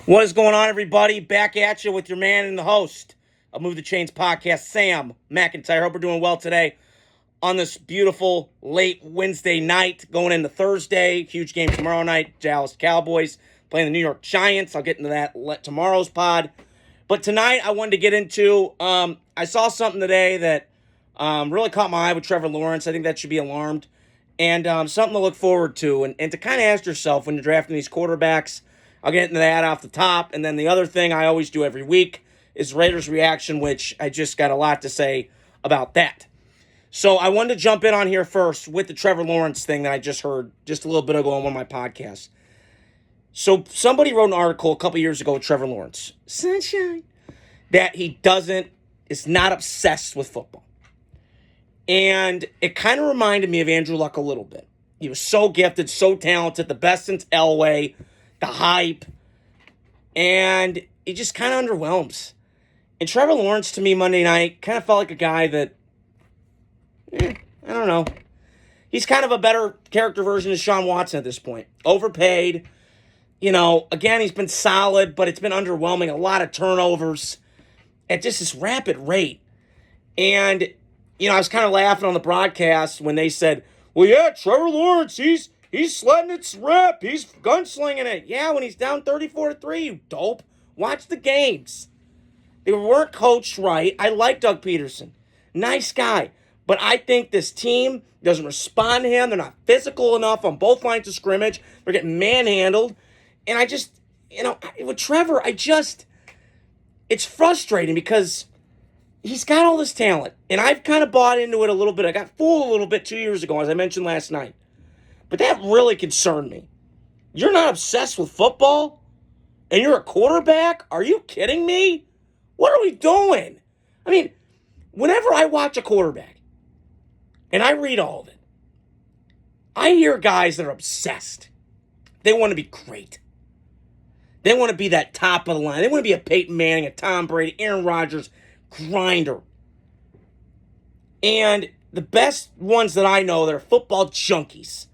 What is going on, everybody? Back at you with your man and the host of Move the Chains podcast, Sam McIntyre. Hope we're doing well today on this beautiful late Wednesday night going into Thursday. Huge game tomorrow night. Dallas Cowboys playing the New York Giants. I'll get into that tomorrow's pod. But tonight I wanted to get into, I saw something today that really caught my eye with Trevor Lawrence. I think that should be alarmed. And something to look forward to. And to kind of ask yourself when you're drafting these quarterbacks. I'll get into that off the top. And then the other thing I always do every week is Raiders reaction, which I just got a lot to say about that. So I wanted to jump in on here first with the Trevor Lawrence thing that I just heard just a little bit ago on one of my podcasts. So somebody wrote an article a couple years ago with Trevor Lawrence, Sunshine, that he is not obsessed with football. And it kind of reminded me of Andrew Luck a little bit. He was so gifted, so talented, the best since Elway, the hype, and he just kind of underwhelms. And Trevor Lawrence, to me, Monday night, kind of felt like a guy that, I don't know. He's kind of a better character version of Sean Watson at this point. Overpaid. Again, he's been solid, but it's been underwhelming. A lot of turnovers at just this rapid rate. And, I was kind of laughing on the broadcast when they said, well, yeah, Trevor Lawrence, he's letting it rip. He's gunslinging it. Yeah, when he's down 34-3, you dope. Watch the games. They weren't coached right. I like Doug Peterson. Nice guy. But I think this team doesn't respond to him. They're not physical enough on both lines of scrimmage. They're getting manhandled. And I just, with Trevor, it's frustrating because he's got all this talent. And I've kind of bought into it a little bit. I got fooled a little bit 2 years ago, as I mentioned last night. But that really concerned me. You're not obsessed with football? And you're a quarterback? Are you kidding me? What are we doing? I mean, whenever I watch a quarterback, and I read all of it, I hear guys that are obsessed. They want to be great. They want to be that top of the line. They want to be a Peyton Manning, a Tom Brady, Aaron Rodgers grinder. And the best ones that I know that are football junkies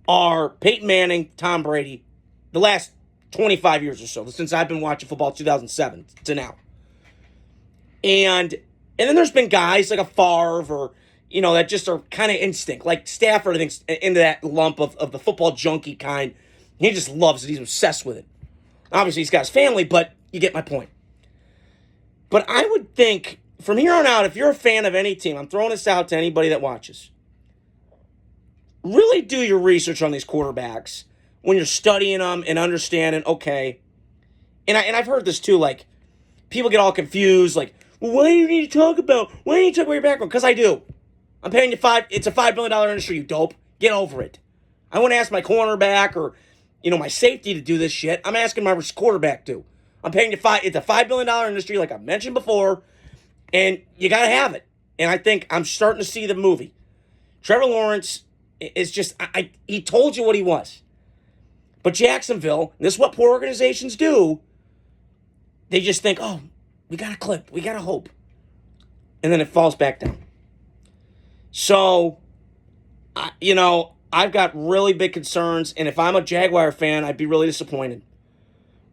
are Peyton Manning, Tom Brady, the last 25 years or so, since I've been watching football 2007 to now. And then there's been guys like a Favre or, that just are kind of instinct. Like Stafford, I think, into that lump of the football junkie kind. He just loves it. He's obsessed with it. Obviously, he's got his family, but you get my point. But I would think, from here on out, if you're a fan of any team, I'm throwing this out to anybody that watches, really do your research on these quarterbacks when you're studying them and understanding, okay. And I've heard this too, like, people get all confused, like, well, what do you need to talk about? Why do you need to talk about your background? Because I do. I'm paying you it's a $5 billion industry, you dope. Get over it. I wouldn't ask my cornerback or, my safety to do this shit. I'm asking my quarterback to. I'm paying you it's a $5 billion industry, like I mentioned before, and you got to have it. And I think I'm starting to see the movie. Trevor Lawrence is just, he told you what he was. But Jacksonville, and this is what poor organizations do, they just think, oh, we got a clip, we got a hope. And then it falls back down. So, I've got really big concerns, and if I'm a Jaguar fan, I'd be really disappointed.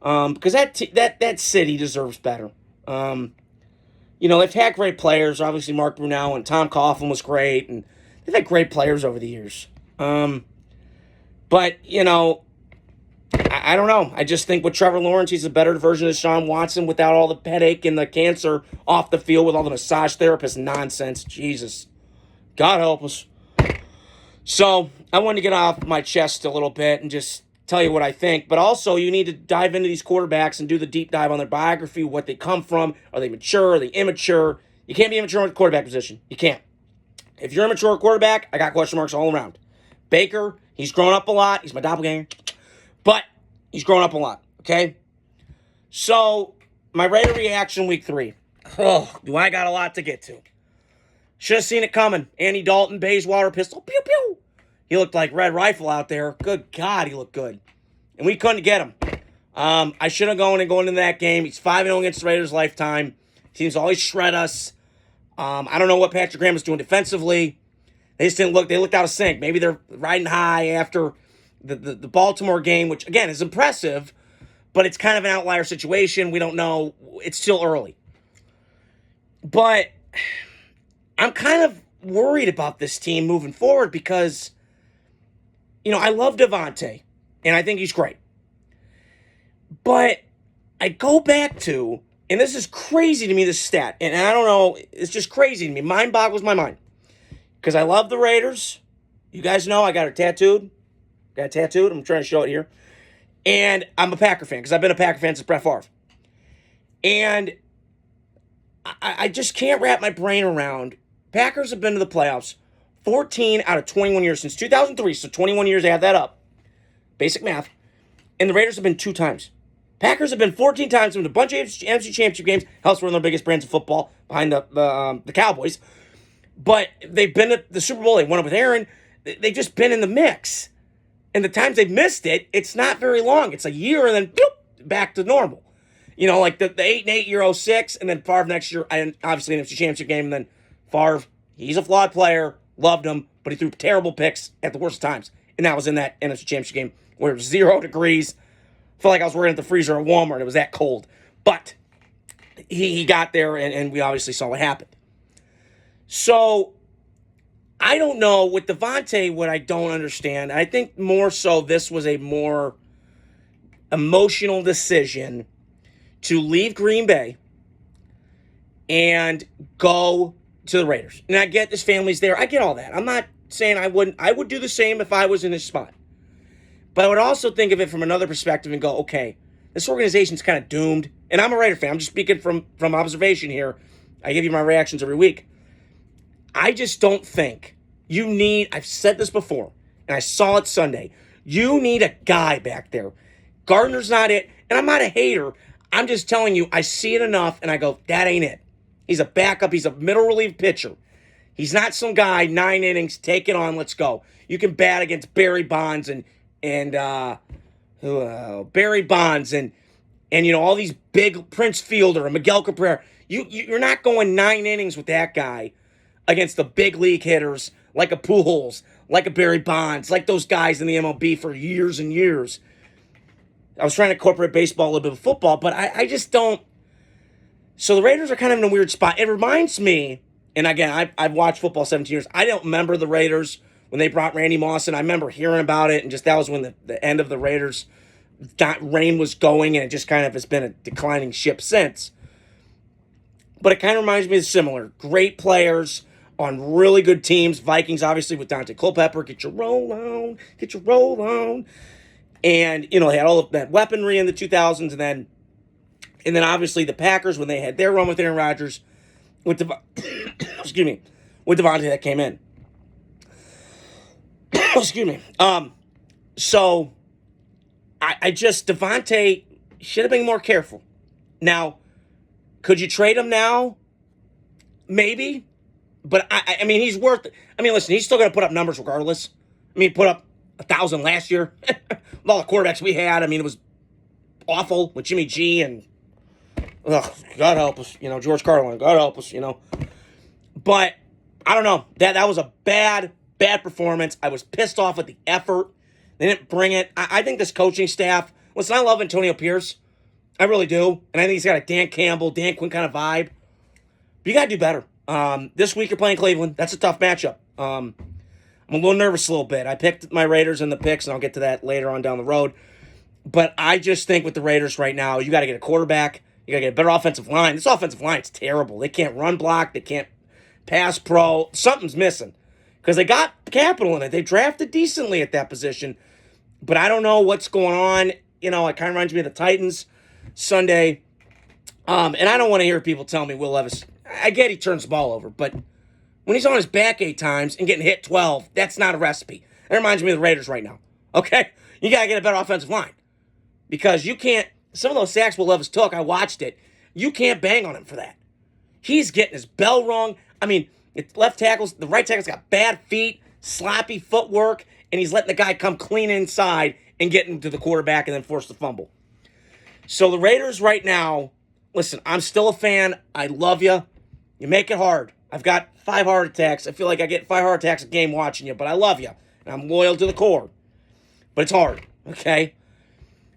Because that city deserves better. They've had great players, obviously Mark Brunell and Tom Coughlin was great, and they've had great players over the years. But, I don't know. I just think with Trevor Lawrence, he's a better version of Sean Watson without all the headache and the cancer off the field with all the massage therapist nonsense. Jesus. God help us. So, I wanted to get off my chest a little bit and just tell you what I think. But also, you need to dive into these quarterbacks and do the deep dive on their biography, what they come from. Are they mature? Are they immature? You can't be immature at the quarterback position. You can't. If you're a mature quarterback, I got question marks all around. Baker, he's grown up a lot. He's my doppelganger. But he's grown up a lot, okay? So, my Raider reaction week 3. Oh, do I got a lot to get to. Should have seen it coming. Andy Dalton, Bayswater pistol, pew, pew. He looked like Red Rifle out there. Good God, he looked good. And we couldn't get him. I should have gone into that game. He's 5-0 against the Raiders' lifetime. Teams always shred us. I don't know what Patrick Graham was doing defensively. They just didn't look. They looked out of sync. Maybe they're riding high after the Baltimore game, which, again, is impressive. but it's kind of an outlier situation. We don't know. It's still early. But I'm kind of worried about this team moving forward because, I love Devontae, and I think he's great. But I go back to, and this is crazy to me, this stat, and I don't know, it's just crazy to me. Mind boggles my mind. Because I love the Raiders. You guys know I got it tattooed. I'm trying to show it here. And I'm a Packer fan because I've been a Packer fan since Brett Favre. And I just can't wrap my brain around. Packers have been to the playoffs 14 out of 21 years since 2003. So 21 years, add that up. Basic math. And the Raiders have been 2 times. Packers have been 14 times in a bunch of NFC Championship games. Hell's one of their biggest brands of football behind the Cowboys. But they've been at the Super Bowl. They won it with Aaron. They've just been in the mix. And the times they've missed it, it's not very long. It's a year and then boop, back to normal. Like the 8-8 year 06, and then Favre next year, and obviously an NFC Championship game, and then Favre, he's a flawed player, loved him, but he threw terrible picks at the worst times. And that was in that NFC Championship game where it was 0 degrees. I felt like I was working at the freezer at Walmart. It was that cold. But he got there, and we obviously saw what happened. So, I don't know. With Devontae, what I don't understand, I think more so this was a more emotional decision to leave Green Bay and go to the Raiders. And I get his family's there. I get all that. I'm not saying I wouldn't. I would do the same if I was in his spot. But I would also think of it from another perspective and go, okay, this organization's kind of doomed. And I'm a Raider fan. I'm just speaking from observation here. I give you my reactions every week. I just don't think you need, I've said this before, and I saw it Sunday, you need a guy back there. Gardner's not it, and I'm not a hater. I'm just telling you, I see it enough, and I go, that ain't it. He's a backup. He's a middle relief pitcher. He's not some guy, 9 innings, take it on, let's go. You can bat against Barry Bonds and Barry Bonds and all these big Prince Fielder and Miguel Cabrera. You're not going 9 innings with that guy against the big league hitters like a Pujols, like a Barry Bonds, like those guys in the MLB for years and years. I was trying to incorporate baseball a little bit with football, but I just don't. So the Raiders are kind of in a weird spot. It reminds me, and again, I've watched football 17 years. I don't remember the Raiders when they brought Randy Moss in. I remember hearing about it, and just that was when the end of the Raiders reign was going, and it just kind of has been a declining ship since. But it kind of reminds me of similar. Great players on really good teams. Vikings, obviously, with Dante Culpepper. Get your roll on. And, they had all of that weaponry in the 2000s. And then obviously, the Packers, when they had their run with Aaron Rodgers, with Devontae that came in. Excuse me. So, Devontae should have been more careful. Now, could you trade him now? Maybe. But, I mean, he's worth it. I mean, listen, he's still going to put up numbers regardless. I mean, he put up 1,000 last year. With all the quarterbacks we had, I mean, it was awful with Jimmy G and, God help us, George Carlin, God help us, But, I don't know. That was a bad performance. I was pissed off at the effort. They didn't bring it. I think this coaching staff, listen, I love Antonio Pierce. I really do. And I think he's got a Dan Campbell, Dan Quinn kind of vibe. But you got to do better. This week you're playing Cleveland. That's a tough matchup. I'm a little nervous a little bit. I picked my Raiders in the picks, and I'll get to that later on down the road. But I just think with the Raiders right now, you got to get a quarterback. You got to get a better offensive line. This offensive line is terrible. They can't run block. They can't pass pro. Something's missing because they got capital in it. They drafted decently at that position. But I don't know what's going on. It kind of reminds me of the Titans Sunday. And I don't want to hear people tell me Will Levis. I get he turns the ball over, but when he's on his back 8 times and getting hit 12, that's not a recipe. That reminds me of the Raiders right now. Okay? You got to get a better offensive line. Because you can't, some of those sacks Will Levis took, I watched it. You can't bang on him for that. He's getting his bell wrong. I mean, the right tackle's got bad feet, sloppy footwork, and he's letting the guy come clean inside and get into the quarterback and then force the fumble. So the Raiders right now, listen, I'm still a fan. I love you. You make it hard. I've got 5 heart attacks. I feel like I get 5 heart attacks a game watching you, but I love you. And I'm loyal to the core. But it's hard, okay?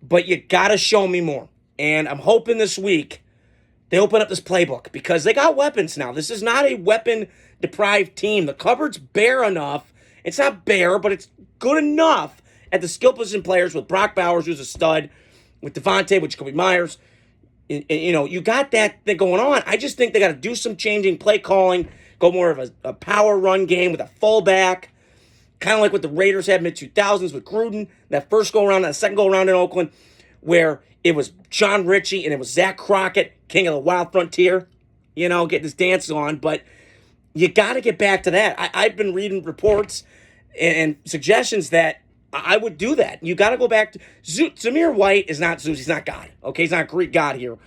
but you got to show me more. And I'm hoping this week they open up this playbook because they got weapons now. This is not a weapon-deprived team. The cupboard's bare enough. It's not bare, but it's good enough at the skill position players with Brock Bowers, who's a stud, with Devontae, with Jacoby Myers. You know, you got that thing going on. I just think they got to do some changing play calling, go more of a power run game with a fullback, kind of like what the Raiders had mid-2000s with Gruden, that first go-around, that second go-around in Oakland, where it was John Ritchie and it was Zach Crockett, king of the wild frontier, you know, getting his dance on. But you got to get back to that. I've been reading reports and suggestions that I would do that. You got to go back to Zamir White is not Zeus. He's not God. Okay, he's not a Greek God here,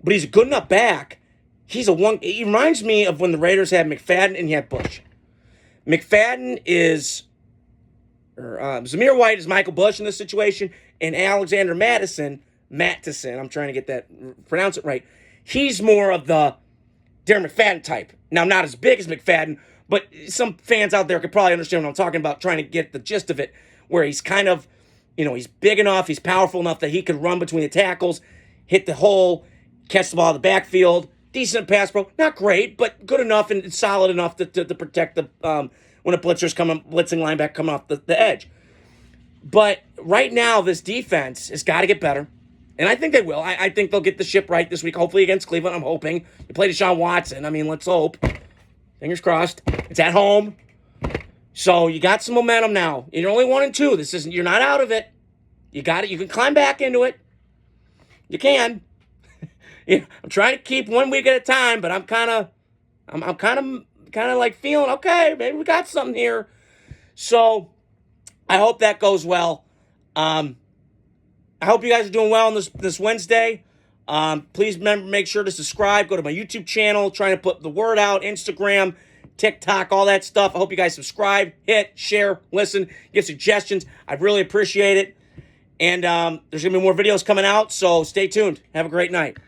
but he's a good enough back. He's a one. He reminds me of when the Raiders had McFadden and you had Bush. McFadden is Zamir White is Michael Bush in this situation, and Alexander Mattison. I'm trying to get that pronounce it right. He's more of the Darren McFadden type. Now, not as big as McFadden, but some fans out there could probably understand what I'm talking about, trying to get the gist of it, where he's kind of, you know, he's big enough, he's powerful enough that he could run between the tackles, hit the hole, catch the ball in the backfield, decent pass pro, not great, but good enough and solid enough to protect the when a blitzing linebacker coming off the edge. But right now, this defense has got to get better. And I think they will. I think they'll get the ship right this week, hopefully against Cleveland. I'm hoping. You play Deshaun Watson. I mean, let's hope. Fingers crossed. It's at home. So you got some momentum now. You're only 1-2. This isn't. You're not out of it. You got it. You can climb back into it. You can. I'm trying to keep 1 week at a time, but I'm kind of like feeling okay. Maybe we got something here. So I hope that goes well. I hope you guys are doing well on this Wednesday. Please make sure to subscribe. Go to my YouTube channel. Trying to put the word out. Instagram, TikTok, all that stuff. I hope you guys subscribe, hit, share, listen, give suggestions. I'd really appreciate it. And there's going to be more videos coming out, so stay tuned. Have a great night.